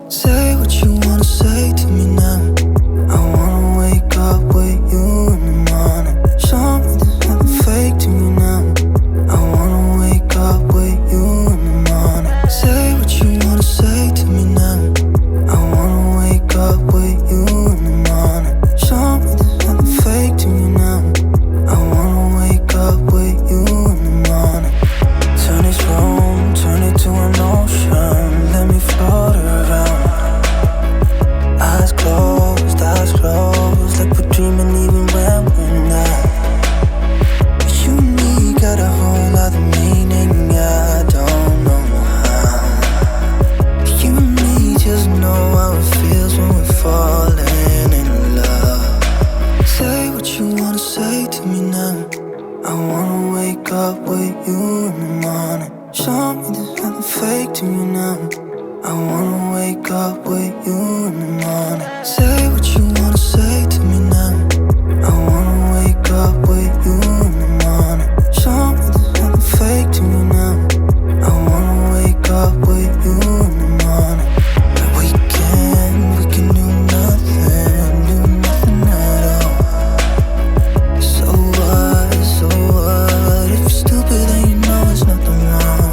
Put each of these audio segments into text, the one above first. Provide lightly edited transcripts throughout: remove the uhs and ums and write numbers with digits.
Say what you wanna say to me now. I wanna wake up with you in the morning. Show me there's nothing fake to me now. I wanna wake up with you in the morning. Say what you wanna say to me now. I wanna wake up with you in the morning. Show me there's nothing fake to me now. I wanna wake up with you in the morning. Turn this room, turn it to an ocean. Let me float around. Eyes closed, like we're dreaming even when we're not. You and me got a whole lot of meaning, I don't know how. You and me just know how it feels when we're falling in love. Say what you wanna say to me now. I wanna wake up with you in the morning. Show me there's nothing fake to me now. I wanna wake up with you in the morning. Say what you wanna say to me now. I wanna wake up with you in the morning. Show me there's nothing fake to me now. I wanna wake up with you in the morning. We can do nothing at all. So what, if you're stupid then you know there's nothing wrong.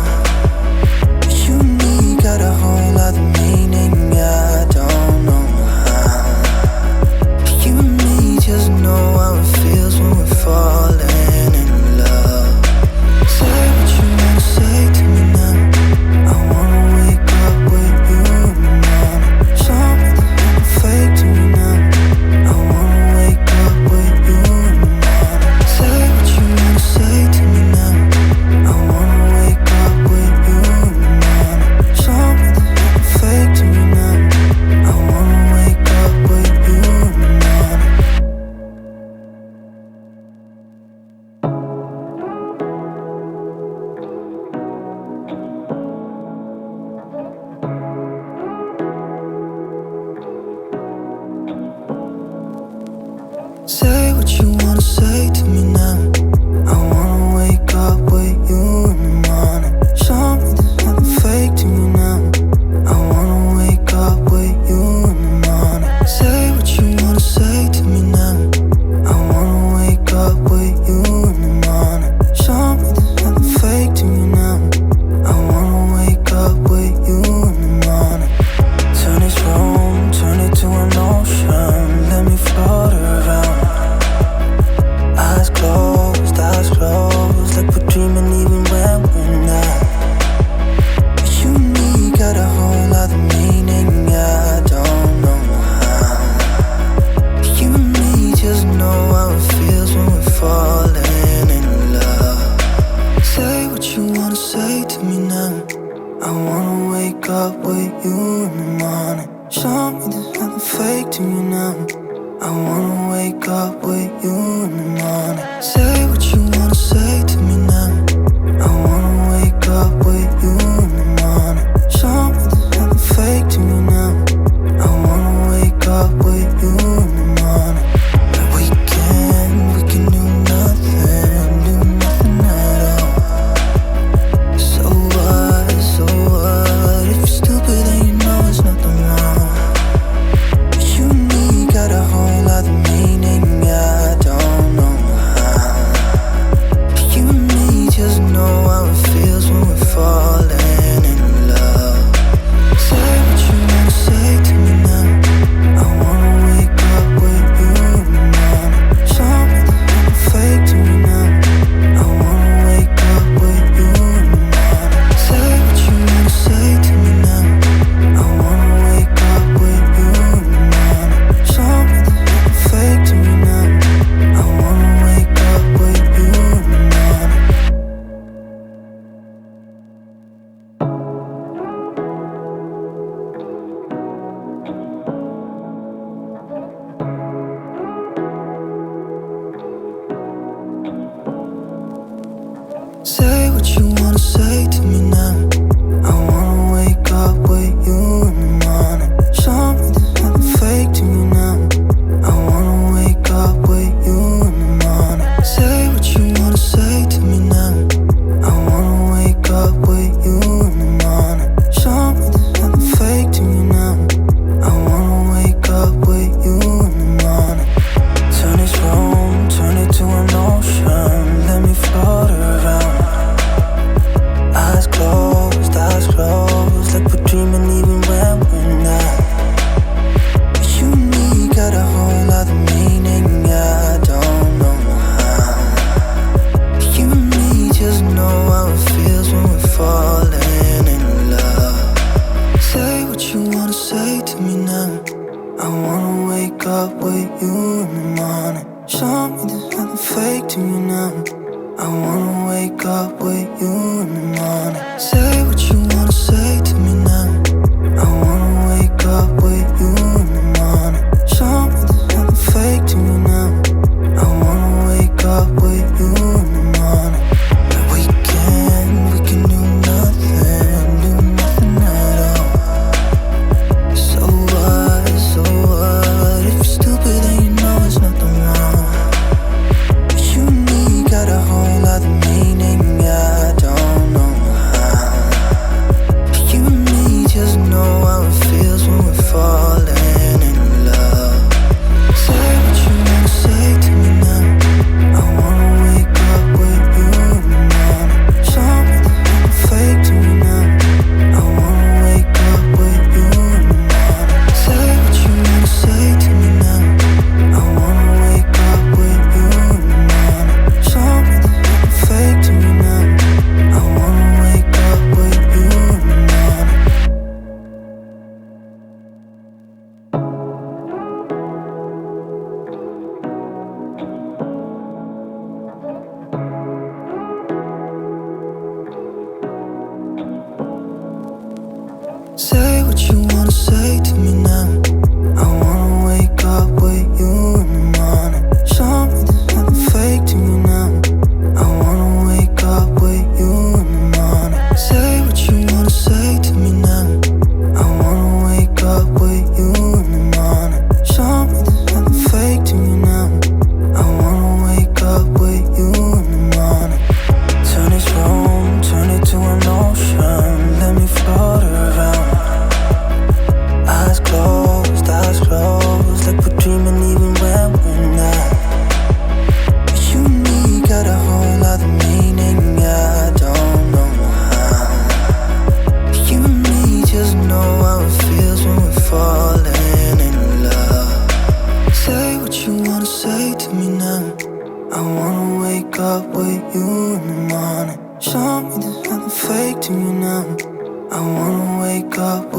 You and me got a whole lot of meaning, I don't know how. You and me just know how it feels when we're falling in love. Say what you wanna say to me now. I wanna wake up with you in the morning. Show me there's nothing fake to me now. I wanna wake up with you in the morning. Say what you wanna say to me now. I wanna wake up with you in the morning. Show me there's nothing fake to me now. I wanna wake up with you in the morning. Say what you wanna say to me now. I wanna wake up with you in the morning. Show me there's nothing fake to me now. I wanna wake up with you in the morning. Say what you wanna say to me now. I wanna wake up with you in the morning. Show me there's nothing fake to me now. I wanna wake up with you in the morning. Turn this room, turn it to an ocean. Let me float around. Eyes closed, like we're dreaming even when we're not. You and me got a whole lot of meaning, I don't know how. You and me just know how it feels when we're falling in love. Say what you wanna say to me now. I wanna wake up with you in the morning. Show me there's nothing fake to me now. I wanna wake up with you in the morning. Say what you wanna say to me now. I wanna wake up with you in the morning. Show me there's nothing fake to me now. I wanna wake up with you in the morning. We can do nothing at all. So what, if you're stupid then you know there's nothing wrong. You and me got a whole lot of meaning, I don't know how. You and me just know how it feels when we're falling. now. I wanna wake up with you in the morning. Show me there's nothing fake to me now. I wanna wake up with you in the morning. Say what you wanna say to me now. I wanna wake up with you in the morning. Show me there's nothing fake to me now. I wanna wake up with you in the morning. We can do nothing at all. So what, if you're stupid then you know it's nothing wrong. You and me got a whole other meaning, I don't know how. You and me just know how it feels when we're falling in love. Say what you wanna say to me now. I wanna wake up with you in the morning. Show me there's nothing fake to me now. I wanna wake up with you in the morning. Say what you wanna say to me now. I wanna wake up with you in the morning. Show me there's nothing fake to me now. I wanna wake up with you in the morning. Say what you wanna say to me now. I wanna wake up with you in the morning. Show me there's nothing fake to me now. I wanna wake up with you in the morning. Say what you wanna say to me now. I wanna wake up with you in the morning. Show me there's nothing fake to me now. I wanna wake up with you in the morning. Turn this room, turn it to an ocean. Let me float around. Eyes closed, like we're dreaming even when we're not. You and me got a whole other meaning, I don't know how. You and me just know how it feels when we're falling in love. Say what you wanna say to me now. I wanna wake up with you in the morning. Show me there's nothing fake to me now. I wanna wake up